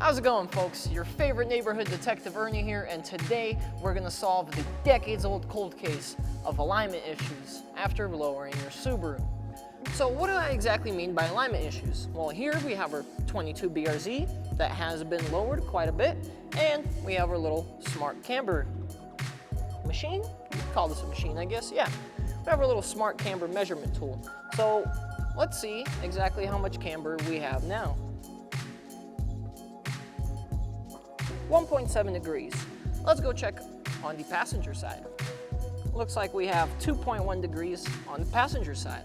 How's it going, folks? Your favorite neighborhood detective Ernie here, and today we're gonna solve the decades-old cold case of alignment issues after lowering your Subaru. So what do I exactly mean by alignment issues? Well, here we have our 22 BRZ that has been lowered quite a bit, and we have our little smart camber machine. Call this a machine, I guess. Yeah, we have our little smart camber measurement tool. So let's see exactly how much camber we have now. 1.7 degrees. Let's go check on the passenger side. Looks like we have 2.1 degrees on the passenger side.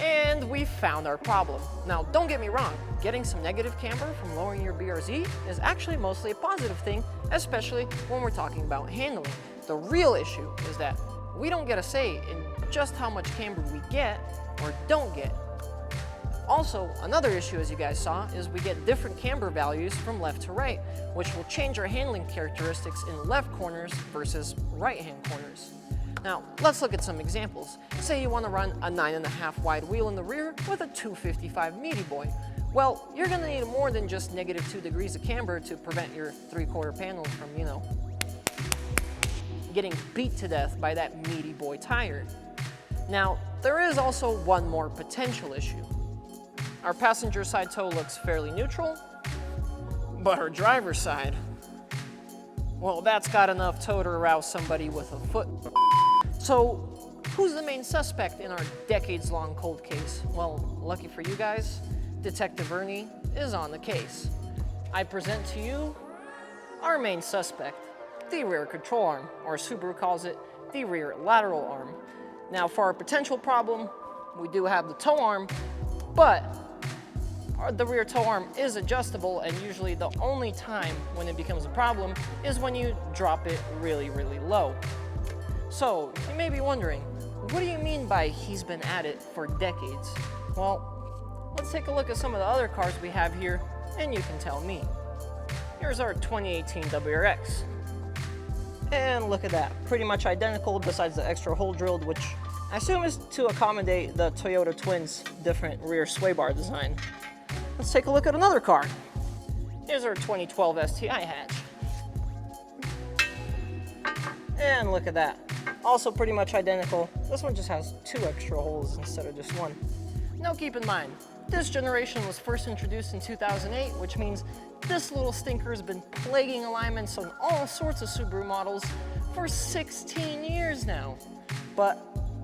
And we found our problem. Now, don't get me wrong, getting some negative camber from lowering your BRZ is actually mostly a positive thing, especially when we're talking about handling. The real issue is that we don't get a say in just how much camber we get or don't get. Also, another issue, as you guys saw, is we get different camber values from left to right, which will change our handling characteristics in left corners versus right-hand corners. Now, let's look at some examples. Say you want to run a 9.5 wide wheel in the rear with a 255 meaty boy. Well, you're going to need more than just -2 degrees of camber to prevent your 3/4 panel from, getting beat to death by that meaty boy tire. Now, there is also one more potential issue. Our passenger side toe looks fairly neutral, but our driver's side, well, that's got enough toe to arouse somebody with a foot. So, who's the main suspect in our decades-long cold case? Well, lucky for you guys, Detective Ernie is on the case. I present to you our main suspect, the rear control arm, or Subaru calls it the rear lateral arm. Now, for our potential problem, we do have the toe arm, but the rear toe arm is adjustable, and usually the only time when it becomes a problem is when you drop it really, really low. So, you may be wondering, what do you mean by he's been at it for decades? Well, let's take a look at some of the other cars we have here, and you can tell me. Here's our 2018 WRX. And look at that, pretty much identical besides the extra hole drilled, which I assume is to accommodate the Toyota Twins' different rear sway bar design. Let's take a look at another car. Here's our 2012 STI hatch. And look at that. Also pretty much identical. This one just has 2 extra holes instead of just 1. Now keep in mind, this generation was first introduced in 2008, which means this little stinker has been plaguing alignments on all sorts of Subaru models for 16 years now. But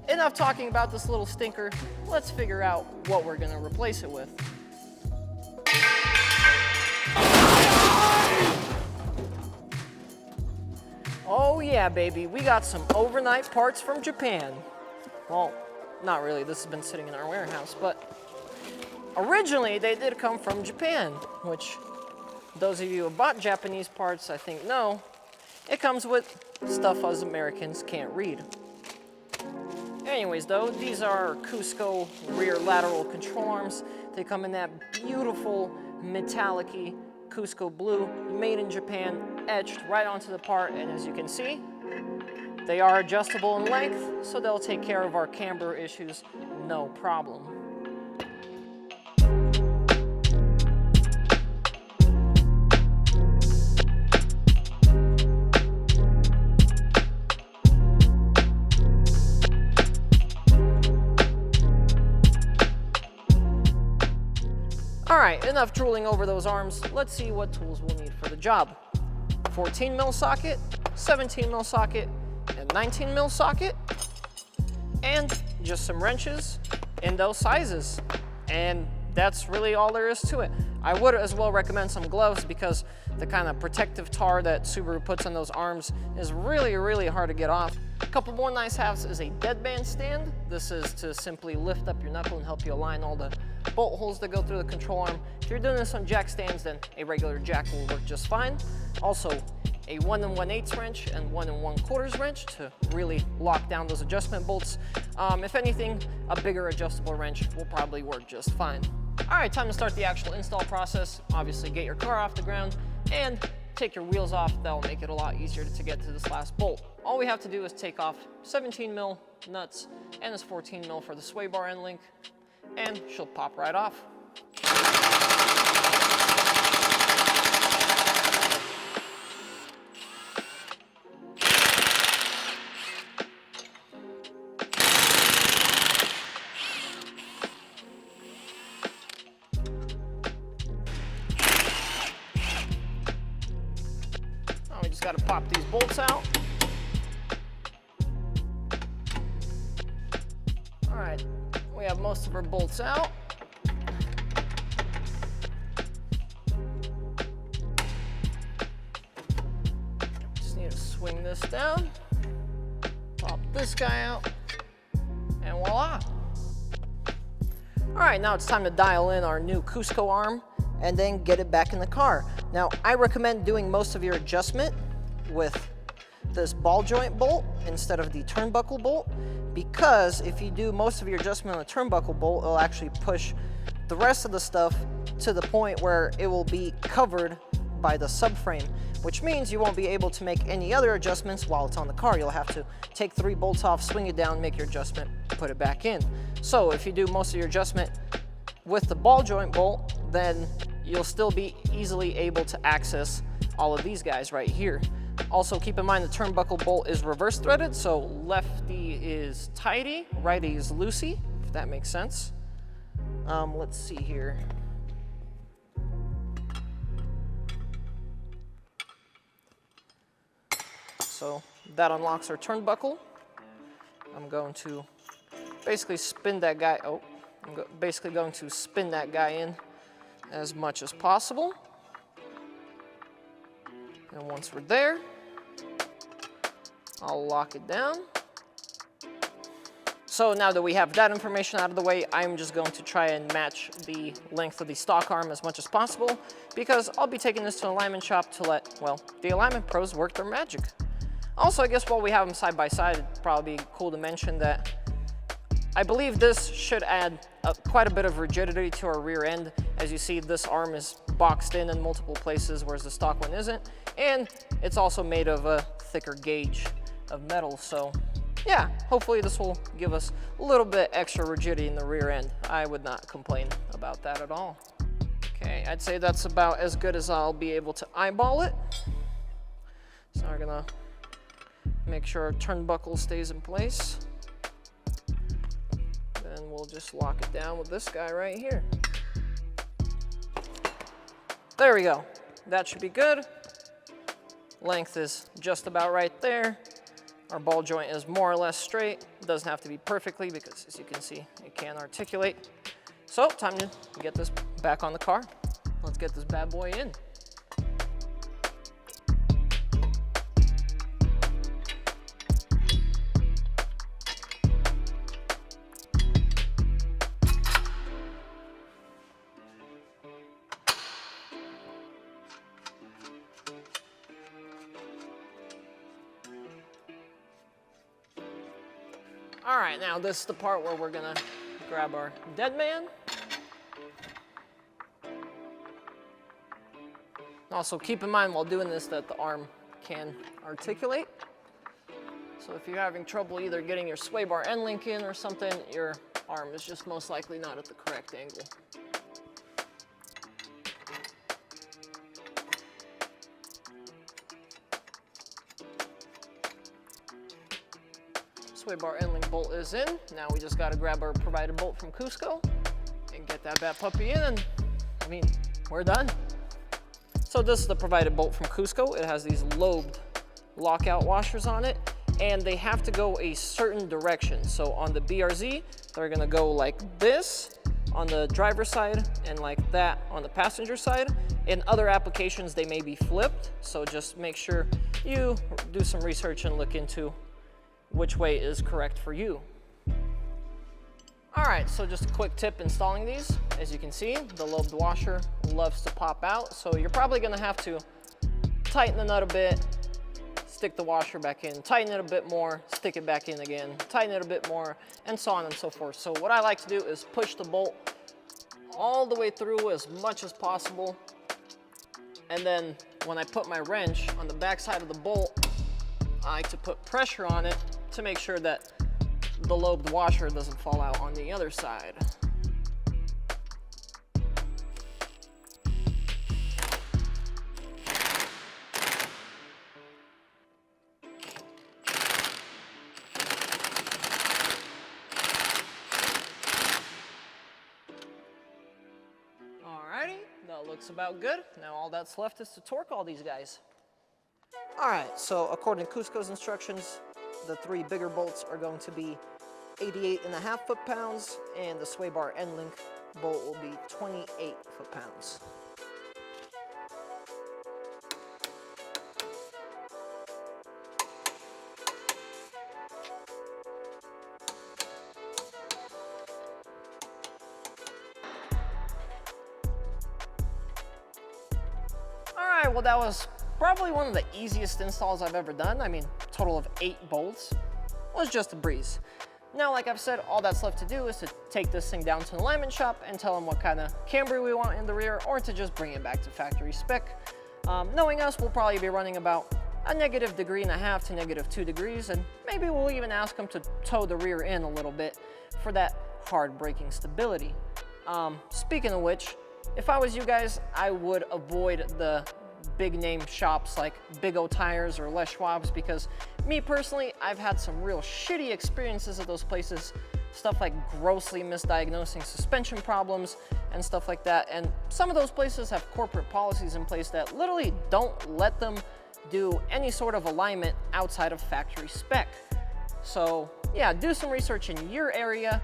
enough talking about this little stinker, let's figure out what we're gonna replace it with. Oh yeah, baby, we got some overnight parts from Japan. Well, not really, this has been sitting in our warehouse, but originally they did come from Japan, which those of you who bought Japanese parts, I think, know, it comes with stuff us Americans can't read. Anyways though, these are Cusco rear lateral control arms. They come in that beautiful metallic-y Cusco blue, made in Japan, etched right onto the part, and as you can see, they are adjustable in length, so they'll take care of our camber issues, no problem. All right, enough drooling over those arms. Let's see what tools we'll need for the job. 14 mil socket, 17 mil socket, and 19 mil socket, and just some wrenches in those sizes. And that's really all there is to it. I would as well recommend some gloves because the kind of protective tar that Subaru puts on those arms is really, really hard to get off. A couple more nice haves is a deadband stand. This is to simply lift up your knuckle and help you align all the bolt holes that go through the control arm. If you're doing this on jack stands, then a regular jack will work just fine. Also, a 1 1/8 wrench and 1 1/4 wrench to really lock down those adjustment bolts. If anything, a bigger adjustable wrench will probably work just fine. All right, time to start the actual install process. Obviously, get your car off the ground and take your wheels off. That'll make it a lot easier to get to this last bolt. All we have to do is take off 17 mil nuts and this 14 mil for the sway bar end link, and she'll pop right off. Just got to pop these bolts out. All right, we have most of our bolts out. Just need to swing this down, pop this guy out, and voila. All right, now it's time to dial in our new Cusco arm and then get it back in the car. Now, I recommend doing most of your adjustment with this ball joint bolt instead of the turnbuckle bolt, because if you do most of your adjustment on the turnbuckle bolt, it'll actually push the rest of the stuff to the point where it will be covered by the subframe, which means you won't be able to make any other adjustments while it's on the car. You'll have to take 3 bolts off, swing it down, make your adjustment, put it back in. So if you do most of your adjustment with the ball joint bolt, then you'll still be easily able to access all of these guys right here. Also, keep in mind the turnbuckle bolt is reverse threaded, so lefty is tighty, righty is loosey, if that makes sense. Let's see here. So that unlocks our turnbuckle. I'm going to basically spin that guy, basically going to spin that guy in as much as possible. And once we're there, I'll lock it down. So now that we have that information out of the way, I'm just going to try and match the length of the stock arm as much as possible, because I'll be taking this to an alignment shop to let, well, the alignment pros work their magic. Also, I guess while we have them side by side, it'd probably be cool to mention that I believe this should add quite a bit of rigidity to our rear end. As you see, this arm is boxed in multiple places, whereas the stock one isn't. And it's also made of a thicker gauge of metal. So yeah, hopefully this will give us a little bit extra rigidity in the rear end. I would not complain about that at all. Okay, I'd say that's about as good as I'll be able to eyeball it. So we're gonna make sure our turnbuckle stays in place. Then we'll just lock it down with this guy right here. There we go. That should be good. Length is just about right there. Our ball joint is more or less straight. It doesn't have to be perfectly because, as you can see, it can articulate. So, time to get this back on the car. Let's get this bad boy in. All right, now this is the part where we're gonna grab our dead man. Also, keep in mind while doing this that the arm can articulate. So if you're having trouble either getting your sway bar end link in or something, your arm is just most likely not at the correct angle. Sway bar end link bolt is in. Now we just got to grab our provided bolt from Cusco and get that bad puppy in, and I mean, we're done. So this is the provided bolt from Cusco. It has these lobed lockout washers on it, and they have to go a certain direction. So on the BRZ, they're gonna go like this on the driver's side and like that on the passenger side. In other applications, they may be flipped. So just make sure you do some research and look into which way is correct for you. All right, so just a quick tip installing these. As you can see, the lobed washer loves to pop out, so you're probably gonna have to tighten the nut a bit, stick the washer back in, tighten it a bit more, stick it back in again, tighten it a bit more, and so on and so forth. So what I like to do is push the bolt all the way through as much as possible, and then when I put my wrench on the back side of the bolt, I like to put pressure on it to make sure that the lobed washer doesn't fall out on the other side. Alrighty, that looks about good. Now all that's left is to torque all these guys. All right, so according to Cusco's instructions, the 3 bigger bolts are going to be 88.5 foot-pounds, and the sway bar end link bolt will be 28 foot-pounds. All right, well, that was probably one of the easiest installs I've ever done. I mean, total of 8 bolts. Was just a breeze. Now, like I've said, all that's left to do is to take this thing down to an alignment shop and tell them what kind of camber we want in the rear, or to just bring it back to factory spec. Knowing us, we'll probably be running about a -1.5 degrees to -2 degrees, and maybe we'll even ask them to tow the rear in a little bit for that hard braking stability. Speaking of which, if I was you guys, I would avoid the big name shops like Big O Tires or Les Schwab's, because me personally, I've had some real shitty experiences at those places. Stuff like grossly misdiagnosing suspension problems and stuff like that. And some of those places have corporate policies in place that literally don't let them do any sort of alignment outside of factory spec. So yeah, do some research in your area.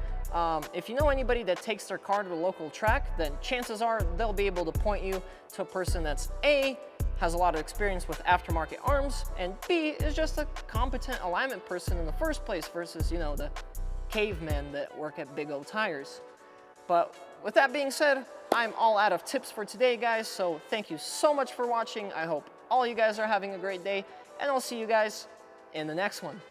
If you know anybody that takes their car to the local track, then chances are they'll be able to point you to a person that's A, has a lot of experience with aftermarket arms, and B, is just a competent alignment person in the first place versus, you know, the cavemen that work at Big O Tires. But with that being said, I'm all out of tips for today, guys, so thank you so much for watching. I hope all you guys are having a great day, and I'll see you guys in the next one.